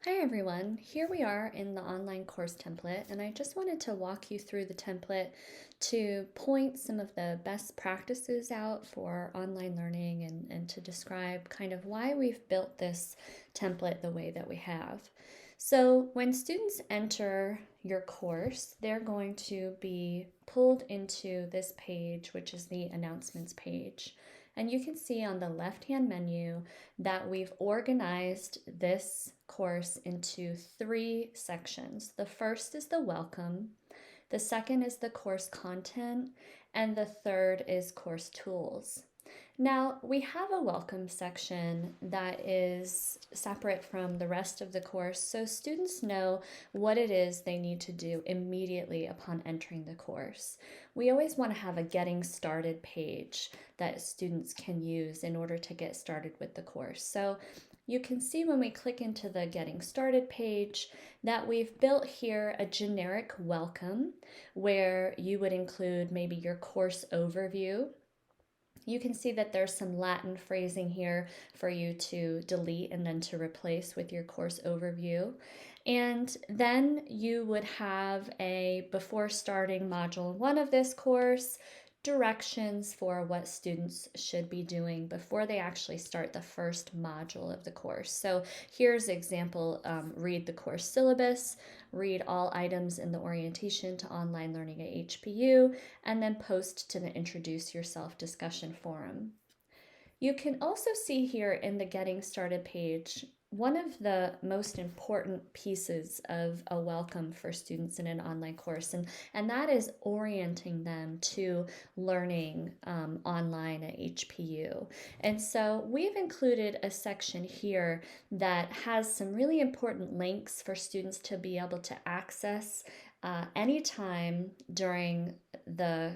Hi everyone, here we are in the online course template, and I just wanted to walk you through the template to point some of the best practices out for online learning and to describe kind of why we've built this template the way that we have. So when students enter your course, they're going to be pulled into this page, which is the announcements page. And you can see on the left-hand menu that we've organized this course into three sections. The first is the welcome, the second is the course content, and the third is course tools. Now, we have a welcome section that is separate from the rest of the course, so students know what it is they need to do immediately upon entering the course. We always want to have a getting started page that students can use in order to get started with the course. So you can see when we click into the getting started page that we've built here a generic welcome where you would include maybe your course overview. You can see that there's some Latin phrasing here for you to delete and then to replace with your course overview. And then you would have a, before starting module 1 of this course, directions for what students should be doing before they actually start the first module of the course. So here's example, read the course syllabus, read all items in the orientation to online learning at HPU, and then post to the Introduce Yourself discussion forum. You can also see here in the Getting Started page one of the most important pieces of a welcome for students in an online course, and that is orienting them to learning online at HPU. And so we've included a section here that has some really important links for students to be able to access anytime during the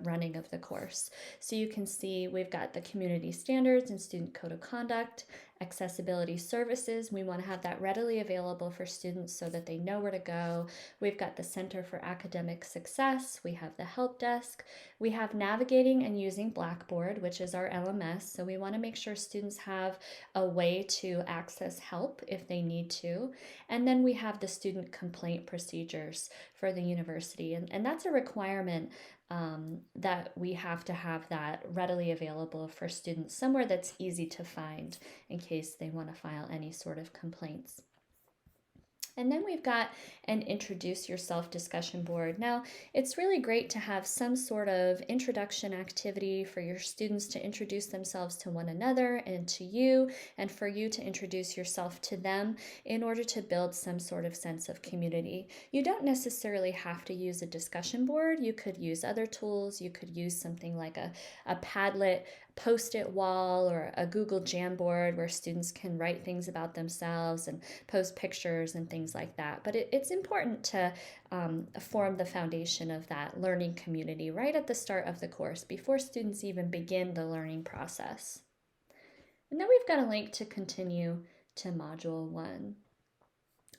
running of the course. So you can see we've got the community standards and student code of conduct, accessibility services. We want to have that readily available for students so that they know where to go. We've got the Center for Academic Success. We have the help desk. We have navigating and using Blackboard, which is our LMS. So we want to make sure students have a way to access help if they need to. And then we have the student complaint procedures for the university. And that's a requirement that we have to have that readily available for students somewhere that's easy to find in case they want to file any sort of complaints. And then we've got an Introduce Yourself discussion board. Now, it's really great to have some sort of introduction activity for your students to introduce themselves to one another and to you, and for you to introduce yourself to them in order to build some sort of sense of community. You don't necessarily have to use a discussion board. You could use other tools. You could use something like a Padlet post-it wall or a Google Jamboard where students can write things about themselves and post pictures and things like that. But it's important to form the foundation of that learning community right at the start of the course before students even begin the learning process. And then we've got a link to continue to Module 1.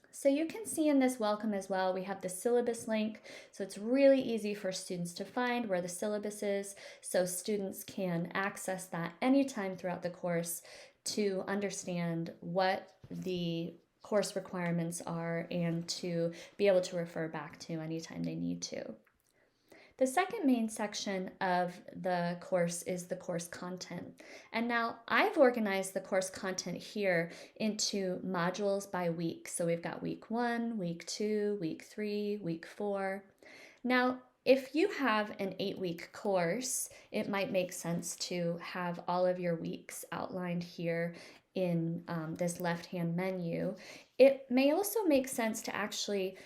So you can see in this welcome as well, we have the syllabus link. So it's really easy for students to find where the syllabus is. So students can access that anytime throughout the course to understand what the course requirements are and to be able to refer back to anytime they need to. The second main section of the course is the course content. And now I've organized the course content here into modules by week. So we've got week 1, week 2, week 3, week 4. Now, if you have an 8-week course, it might make sense to have all of your weeks outlined here in this left-hand menu. It may also make sense to actually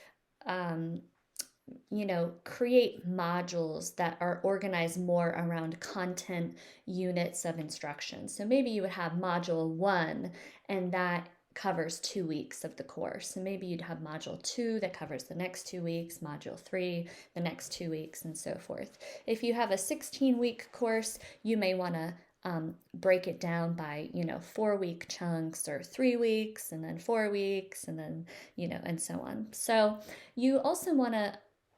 create modules that are organized more around content units of instruction. So maybe you would have module 1 and that covers 2 weeks of the course. And maybe you'd have module 2 that covers the next 2 weeks, module 3, the next 2 weeks, and so forth. If you have a 16-week course, you may want to break it down by 4-week chunks or 3 weeks and then 4 weeks and then and so on. So you also want to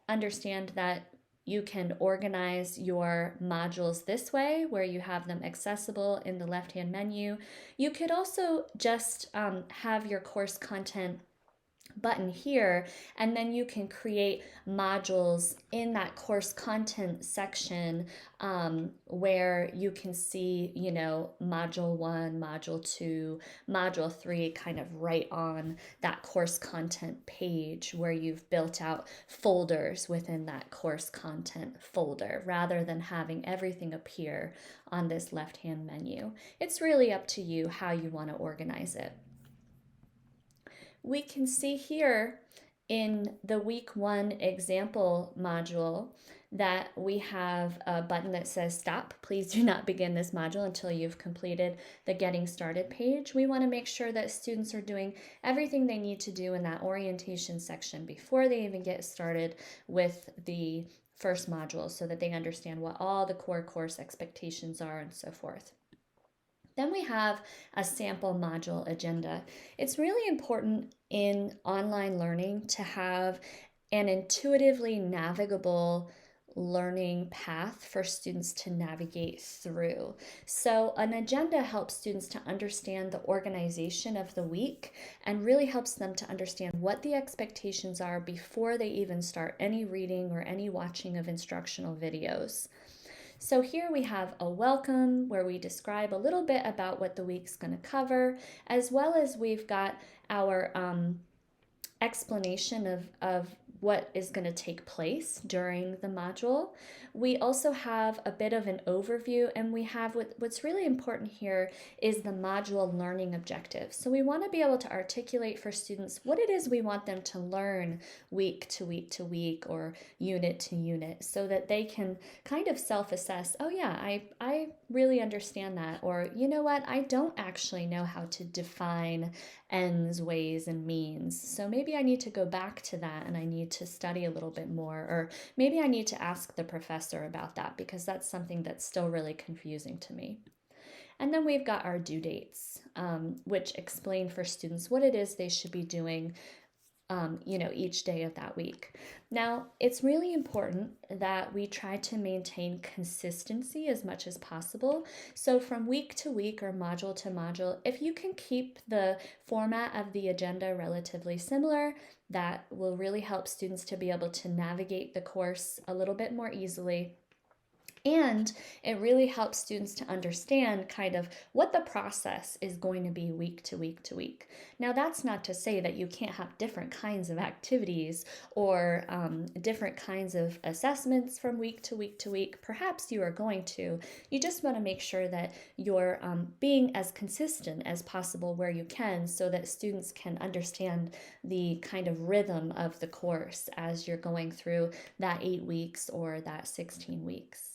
understand that You can organize your modules this way, where you have them accessible in the left-hand menu. You could also just have your course content button here, and then you can create modules in that course content section where you can see, you know, module 1, module 2, module 3 kind of right on that course content page, where you've built out folders within that course content folder rather than having everything appear on this left-hand menu. It's really up to you how you want to organize it. We can see here in the week 1 example module that we have a button that says stop. Please do not begin this module until you've completed the getting started page. We want to make sure that students are doing everything they need to do in that orientation section before they even get started with the first module, so that they understand what all the core course expectations are and so forth. Then we have a sample module agenda. It's really important in online learning to have an intuitively navigable learning path for students to navigate through. So an agenda helps students to understand the organization of the week and really helps them to understand what the expectations are before they even start any reading or any watching of instructional videos. So here we have a welcome where we describe a little bit about what the week's going to cover, as well as we've got our explanation of what is going to take place during the module. We also have a bit of an overview, and we have what's really important here is the module learning objectives. So we want to be able to articulate for students what it is we want them to learn week to week to week or unit to unit, so that they can kind of self-assess, oh yeah, I really understand that, or you know what, I don't actually know how to define ends, ways, and means. So maybe I need to go back to that and I need to study a little bit more, or maybe I need to ask the professor about that because that's something that's still really confusing to me. And then we've got our due dates, which explain for students what it is they should be doing each day of that week. Now, it's really important that we try to maintain consistency as much as possible. So from week to week or module to module, if you can keep the format of the agenda relatively similar, that will really help students to be able to navigate the course a little bit more easily. And it really helps students to understand kind of what the process is going to be week to week to week. Now, that's not to say that you can't have different kinds of activities or different kinds of assessments from week to week to week. Perhaps you are going to. You just want to make sure that you're being as consistent as possible where you can, so that students can understand the kind of rhythm of the course as you're going through that 8 weeks or that 16 weeks.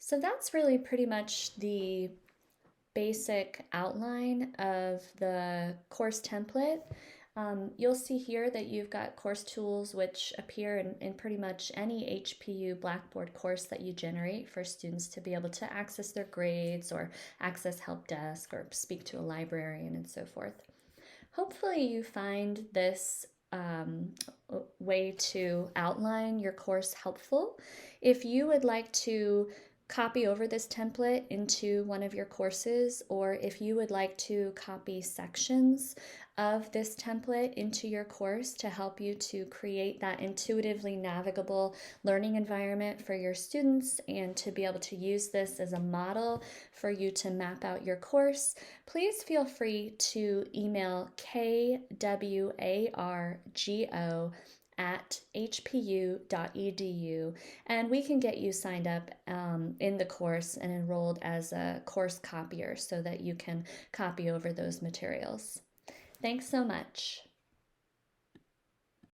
So that's really pretty much the basic outline of the course template. You'll see here that you've got course tools which appear in pretty much any HPU Blackboard course that you generate for students to be able to access their grades or access help desk or speak to a librarian and so forth. Hopefully you find this way to outline your course helpful. If you would like to copy over this template into one of your courses, or if you would like to copy sections of this template into your course to help you to create that intuitively navigable learning environment for your students and to be able to use this as a model for you to map out your course, please feel free to email kwargo@hpu.edu, and we can get you signed up in the course and enrolled as a course copier so that you can copy over those materials. Thanks so much.